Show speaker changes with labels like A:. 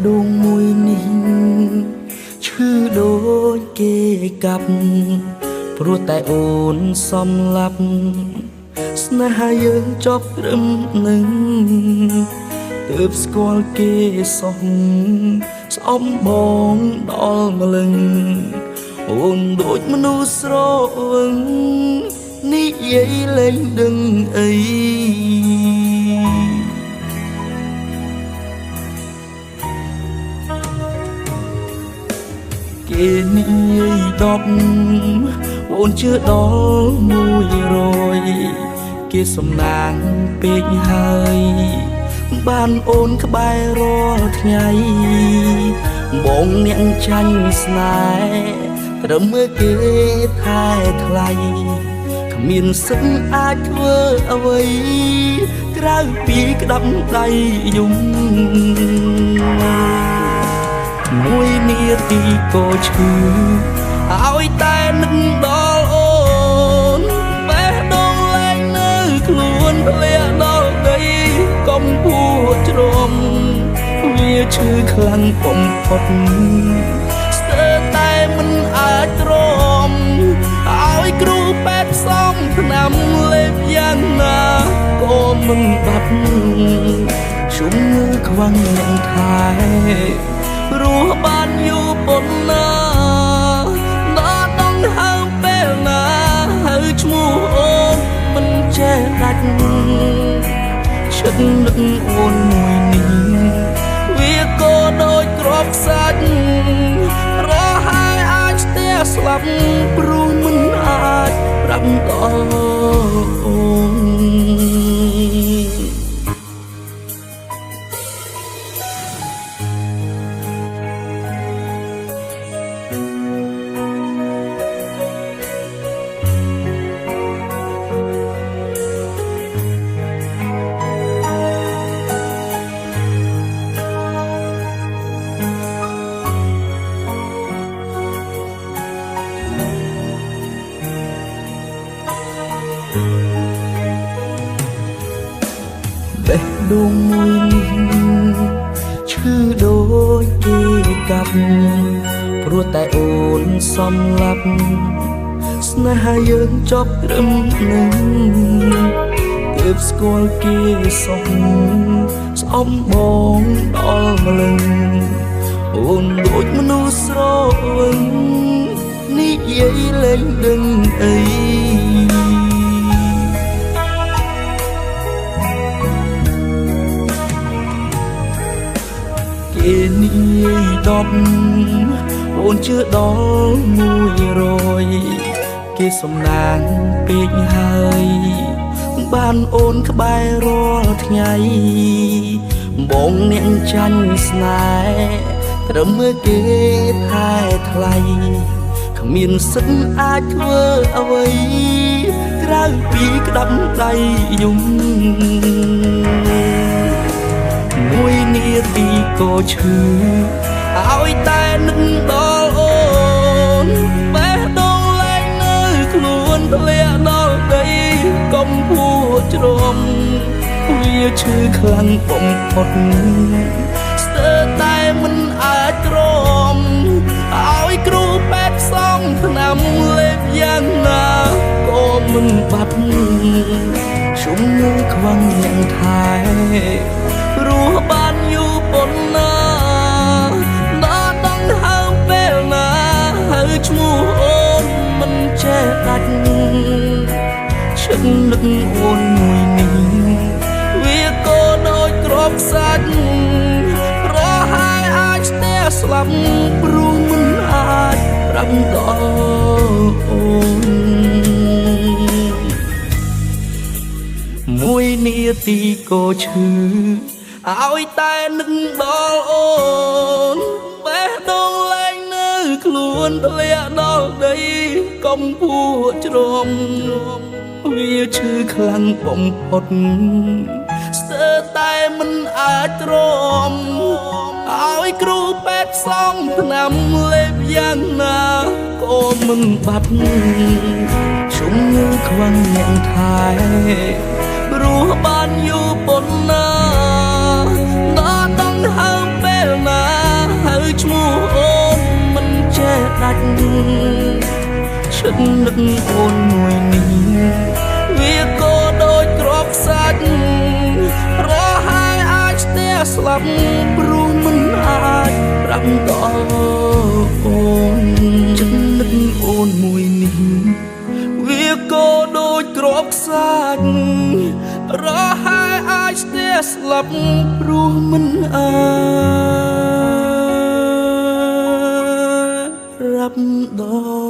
A: ដងមួយនេះឈឺដូចគេកាប់ព្រោះតែអូនសំឡាប់ស្នេហាយើងចប់ត្រឹមនឹងទើបស្គាល់គេសោះស្អំបងដល់ម្លឹងអូនដូចមនុស្សស្រវឹងនិយាយលែងដឹងអីគេនិយាយ10អូនជឿដល់100គេសំណាងពេកហើយបានអូនក្បែររាល់ថ្ងៃបងអ្នកចាញ់ស្នេហ៍ត្រឹមមើលគេថែថ្លៃគ្មានសិទ្ធអាចធ្វើអ្វីក្រៅពីក្តាប់ដៃយំមួយនាទីក៏ឈឺឲ្យតែនឹកដល់អូនបេះដូងលែងនៅខ្លួនធ្លាក់ដល់ដីកំពួតជ្រំវាឈឺខ្លាំងបំផុតស្ទើរតែមិនអាចទ្រាំឲ្យគ្រូពេទ្យផ្សំថ្នាំលេបយ៉ាងណាក៏មិនបាត់ជំងឺខ្វាំងនឹងថែរស់បានយូរប៉ុណ្ណាដល់ដងហើមពេលណាហើយឈ្មោះអូនមិនចេះដាច់ចិត្តនឹកអូនមួយនេះវាក៏ដូចក្របខ្សាច់រហើយអាចស្ទះស្លាប់ព្រោះមិនអាចប្រាប់ដល់អូនបេះដូងមួយនេះឈឺដូចគេកាប់ព្រោះតែអូនសំឡាប់ស្នេហាយើងចប់ត្រឹមនឹងទើបស្គាល់គេសោះស្អំបងដល់ម្លឹងអូនដូចមនុស្សស្រវឹងនិយាយលែងដឹងអីគេនិយាយ10អូនជឿដល់100គេសំណាងពេកហើយបានអូនក្បែររាល់ថ្ងៃបងអ្នកចាញ់ស្នេហ៍ត្រឹមមើលគេថែថ្លៃគ្មានសិទ្ធអាចធ្វើអ្វីក្រៅពីក្តាប់ដៃយំមួយនាទីក៏ឈឺឲ្យតែនឹកដល់អូនបេះដូងលែងនៅខ្លួនធ្លាក់ដល់ដីកំពួតជ្រំវាឈឺខ្លាំងបំផុតស្ទើរតែមិនអាចទ្រាំឲ្យគ្រូពេទ្យផ្សំថ្នាំលេបយ៉ាងណាក៏មិនបាត់ជំងឺខ្វាំងយ៉ាងថែរស់បានយូរប៉ុណ្ណាដល់ដងហើមពេលណាហើយឈ្មោះអូនមិនចេះដាច់ចិត្តនឹកអូនមួយនេះវាក៏ដូចក្របខ្សាច់រហើយអាចស្ទះស្លាប់ព្រោះមិនអាចប្រាប់ដល់អូនមួយនាទីក៏ឈឺឲ្យតែនឹកដល់អូនបេះដូងលែងនៅខ្លួនធ្លាក់ដល់ដីកំពួតជ្រំវាឈឺខ្លាំងបំផុតស្ទើរតែមិនអាចទ្រាំឲ្យគ្រូពេទ្យផ្សំថ្នាំលេបយ៉ាងណាក៏មិនបាត់ជំងឺខ្វាំងអ្នកថែរស់បានយូរប៉ុណ្ណាដល់ដងហើមពេលណា ឈិតនឹកអូនមួយនេះវាក៏ដូចក្របសាច់រហែអាចស្ទះស្លាប់ព្រោះមិនអាចប្រាប់ដល់អូនឈិតនឹកអូនមួយនេះវាក៏ដូចក្របសាច់រហែអាចស្ទះស្លាប់ព្រោះមិនអាចរាប់ដល់